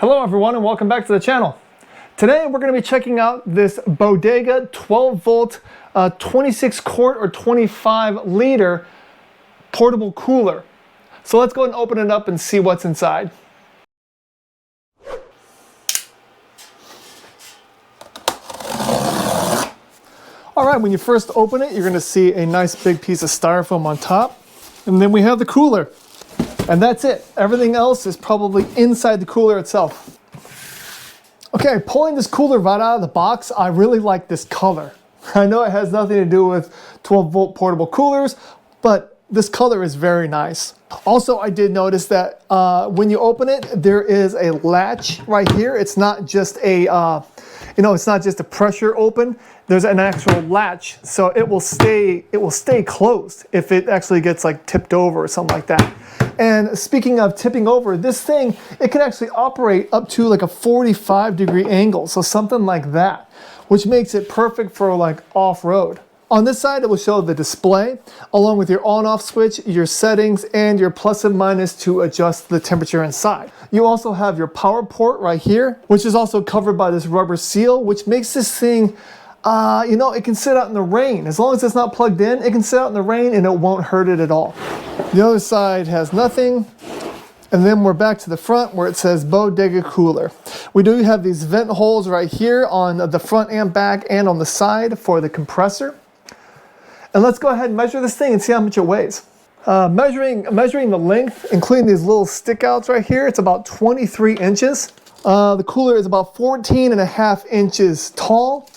Hello everyone and welcome back to the channel. Today we're going to be checking out this Bodega 12 volt 26 quart or 25 liter portable cooler. So let's go ahead and open it up and see what's inside. Alright, when you first open it, you're going to see a nice big piece of styrofoam on top. And then we have the cooler. And that's it. Everything else is probably inside the cooler itself. Okay, pulling this cooler right out of the box, I really like this color. I know it has nothing to do with 12 volt portable coolers, but this color is very nice. Also, I did notice that when you open it, there is a latch right here. It's not just a, it's not just a pressure open. There's an actual latch, so it will stay closed if it actually gets like tipped over or something like that. And speaking of tipping over, this thing, it can actually operate up to like a 45-degree angle, so something like that, which makes it perfect for like off-road. On this side, it will show the display, along with your on-off switch, your settings, and your plus and minus to adjust the temperature inside. You also have your power port right here, which is also covered by this rubber seal, which makes this thing, it can sit out in the rain. As long as it's not plugged in, it can sit out in the rain and it won't hurt it at all. The other side has nothing. And then we're back to the front where it says Bodega Cooler. We do have these vent holes right here on the front and back and on the side for the compressor. And let's go ahead and measure this thing and see how much it weighs. Measuring the length, including these little stick outs right here, it's about 23 inches. The cooler is about 14.5 inches tall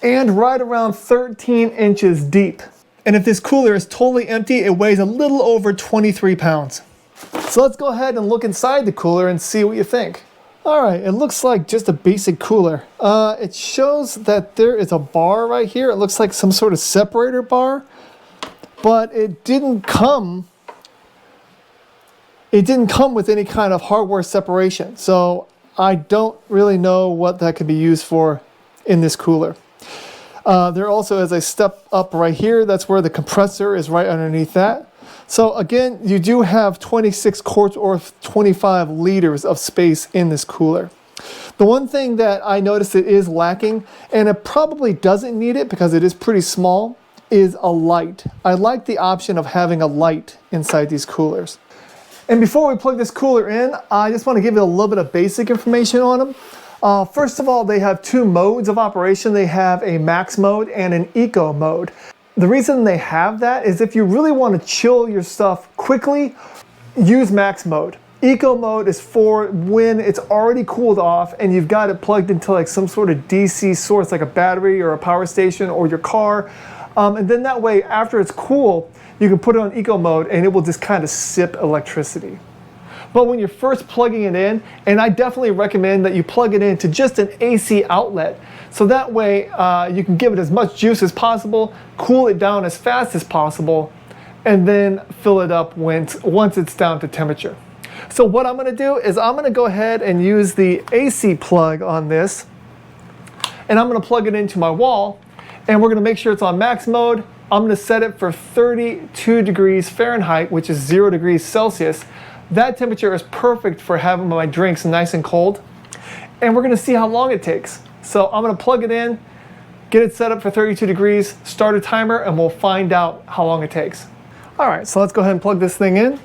and right around 13 inches deep. And if this cooler is totally empty, it weighs a little over 23 pounds. So let's go ahead and look inside the cooler and see what you think. All right, it looks like just a basic cooler. It shows that there is a bar right here. It looks like some sort of separator bar, but it didn't come with any kind of hardware separation. So I don't really know what that could be used for in this cooler. There also is a step up right here. That's where the compressor is right underneath that. So again, you do have 26 quarts or 25 liters of space in this cooler. The one thing that I noticed it is lacking, and it probably doesn't need it because it is pretty small, is a light. I like the option of having a light inside these coolers. And before we plug this cooler in, I just want to give you a little bit of basic information on them. First of all, they have two modes of operation. They have a max mode and an eco mode. The reason they have that is if you really want to chill your stuff quickly, use max mode. Eco mode is for when it's already cooled off and you've got it plugged into like some sort of DC source like a battery or a power station or your car. And then that way, after it's cool, you can put it on eco mode and it will just kind of sip electricity. But when you're first plugging it in, and I definitely recommend that you plug it into just an AC outlet, so that way you can give it as much juice as possible, cool it down as fast as possible, and then fill it up once it's down to temperature. So what I'm going to do is I'm going to go ahead and use the AC plug on this, and I'm going to plug it into my wall, and we're going to make sure it's on max mode. I'm going to set it for 32 degrees Fahrenheit, which is 0 degrees Celsius. That temperature is perfect for having my drinks nice and cold. And we're going to see how long it takes. So I'm going to plug it in, get it set up for 32 degrees, start a timer, and we'll find out how long it takes. All right, so let's go ahead and plug this thing in.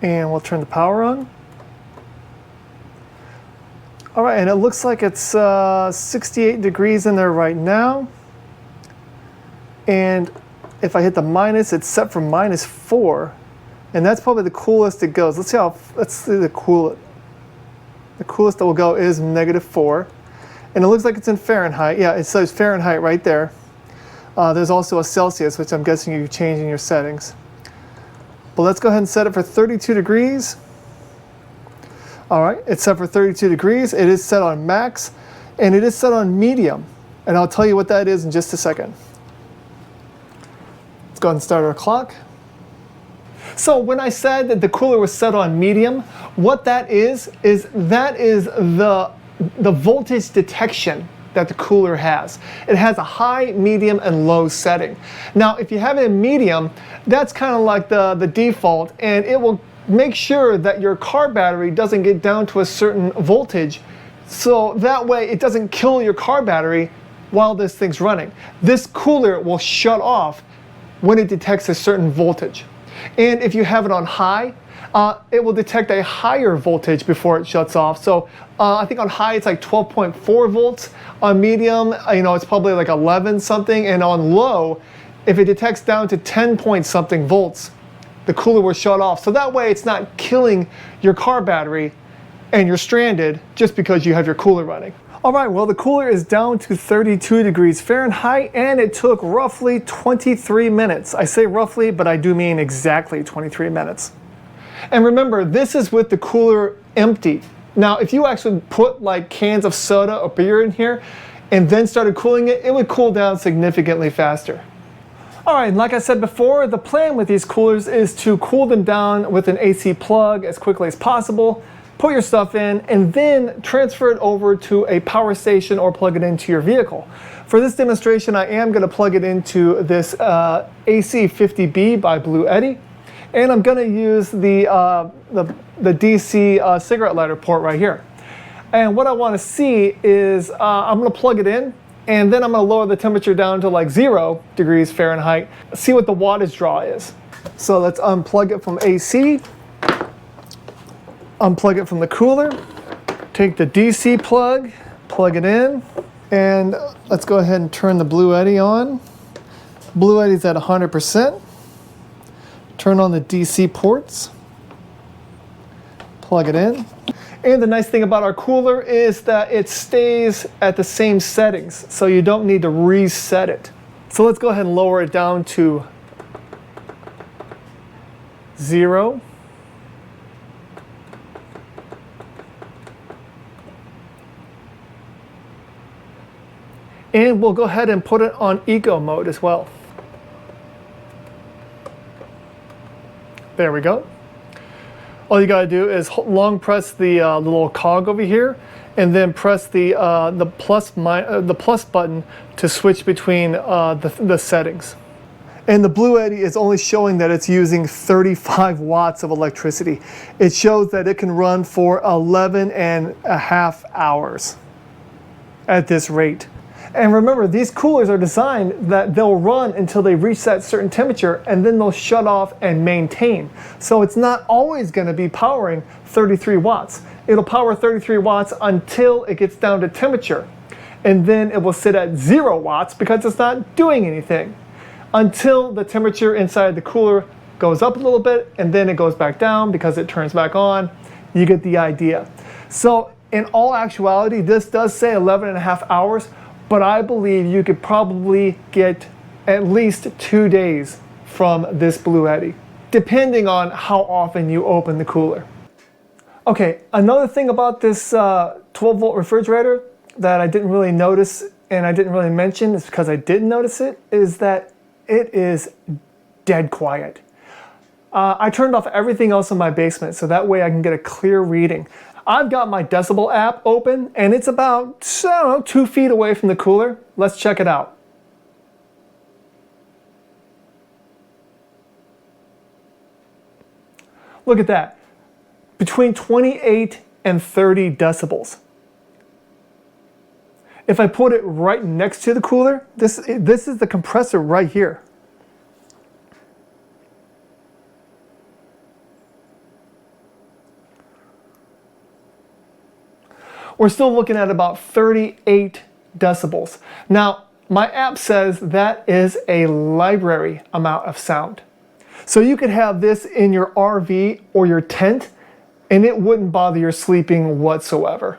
And we'll turn the power on. All right, and it looks like it's 68 degrees in there right now. And if I hit the minus, it's set for -4, and that's probably the coolest it goes. Let's see the coolest. The coolest that will go is -4, and it looks like it's in Fahrenheit. Yeah, it says Fahrenheit right there. There's also a Celsius, which I'm guessing you change in your settings. But let's go ahead and set it for 32 degrees. All right, it's set for 32 degrees. It is set on max, and it is set on medium, and I'll tell you what that is in just a second. Let's go ahead and start our clock. So when I said that the cooler was set on medium, what that is the voltage detection that the cooler has. It has a high, medium, and low setting. Now, if you have it in medium, that's kind of like the default, and it will make sure that your car battery doesn't get down to a certain voltage, so that way it doesn't kill your car battery while this thing's running. This cooler will shut off when it detects a certain voltage. And if you have it on high, it will detect a higher voltage before it shuts off. So I think on high it's like 12.4 volts. On medium, it's probably like 11 something. And on low, if it detects down to 10 point something volts, the cooler will shut off. So that way it's not killing your car battery and you're stranded just because you have your cooler running. All right, well, the cooler is down to 32 degrees Fahrenheit, and it took roughly 23 minutes. I say roughly, but I do mean exactly 23 minutes. And remember, this is with the cooler empty. Now, if you actually put like cans of soda or beer in here and then started cooling it, it would cool down significantly faster. All right, and like I said before, the plan with these coolers is to cool them down with an AC plug as quickly as possible, put your stuff in, and then transfer it over to a power station or plug it into your vehicle. For this demonstration, I am going to plug it into this AC50B by Blue Eddy, and I'm going to use the DC cigarette lighter port right here. And what I want to see is I'm going to plug it in, and then I'm going to lower the temperature down to like 0 degrees Fahrenheit, see what the wattage draw is. So let's unplug it from AC. Unplug it from the cooler, take the DC plug, plug it in, and let's go ahead and turn the Blue Eddy on. Blue Eddy's at 100%. Turn on the DC ports, plug it in. And the nice thing about our cooler is that it stays at the same settings, so you don't need to reset it. So let's go ahead and lower it down to 0. And we'll go ahead and put it on eco mode as well. There we go. All you gotta do is long press the little cog over here, and then press the plus button to switch between the settings. And the Blue Eddy is only showing that it's using 35 watts of electricity. It shows that it can run for 11.5 hours at this rate. And remember, these coolers are designed that they'll run until they reach that certain temperature, and then they'll shut off and maintain. So it's not always going to be powering 33 watts. It'll power 33 watts until it gets down to temperature. And then it will sit at 0 watts because it's not doing anything until the temperature inside the cooler goes up a little bit, and then it goes back down because it turns back on. You get the idea. So in all actuality, this does say 11.5 hours. But I believe you could probably get at least 2 days from this Blue Eddy, depending on how often you open the cooler. Okay, another thing about this 12-volt refrigerator that I didn't really notice and I didn't really mention, is because I didn't notice it, is that it is dead quiet. I turned off everything else in my basement so that way I can get a clear reading. I've got my decibel app open, and it's about, 2 feet away from the cooler. Let's check it out. Look at that. Between 28 and 30 decibels. If I put it right next to the cooler, this is the compressor right here. We're still looking at about 38 decibels. Now, my app says that is a library amount of sound. So you could have this in your RV or your tent, and it wouldn't bother your sleeping whatsoever.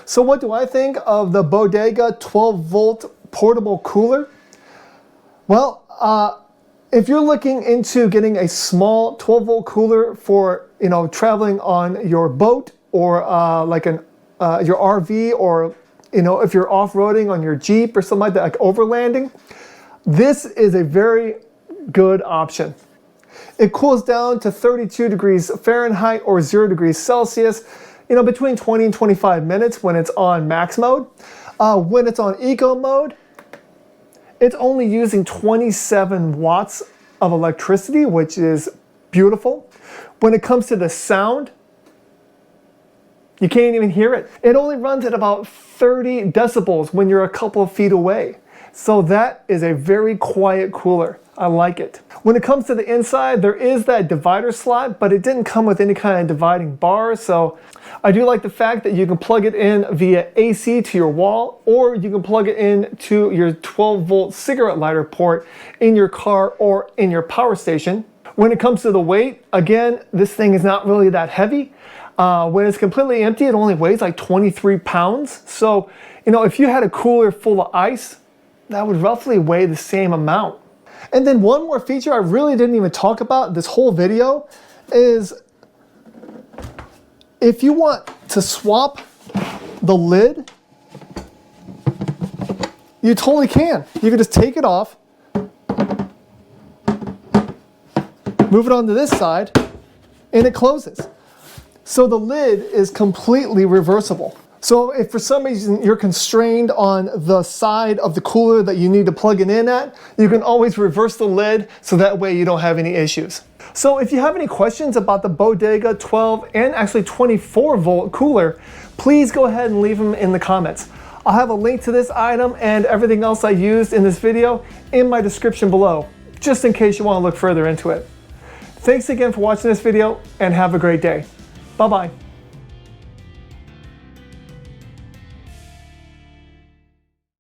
So what do I think of the Bodega 12-volt portable cooler? Well, if you're looking into getting a small 12-volt cooler for traveling on your boat or your RV, or if you're off-roading on your Jeep or something like that, like overlanding, this is a very good option. It cools down to 32 degrees Fahrenheit or 0 degrees Celsius, between 20 and 25 minutes when it's on max mode. When it's on eco mode, it's only using 27 watts of electricity, which is beautiful. When it comes to the sound, you can't even hear it. It only runs at about 30 decibels when you're a couple of feet away. So that is a very quiet cooler. I like it. When it comes to the inside, there is that divider slot, but it didn't come with any kind of dividing bar. So I do like the fact that you can plug it in via AC to your wall, or you can plug it in to your 12-volt cigarette lighter port in your car or in your power station. When it comes to the weight, again, this thing is not really that heavy. When it's completely empty, it only weighs like 23 pounds. So, you know, if you had a cooler full of ice, that would roughly weigh the same amount. And then one more feature I really didn't even talk about this whole video is if you want to swap the lid, you totally can. You can just take it off, move it onto this side, and it closes. So the lid is completely reversible. So if for some reason you're constrained on the side of the cooler that you need to plug it in at, you can always reverse the lid so that way you don't have any issues. So if you have any questions about the Bodega 12 and actually 24-volt cooler, please go ahead and leave them in the comments. I'll have a link to this item and everything else I used in this video in my description below, just in case you want to look further into it. Thanks again for watching this video and have a great day. Bye-bye.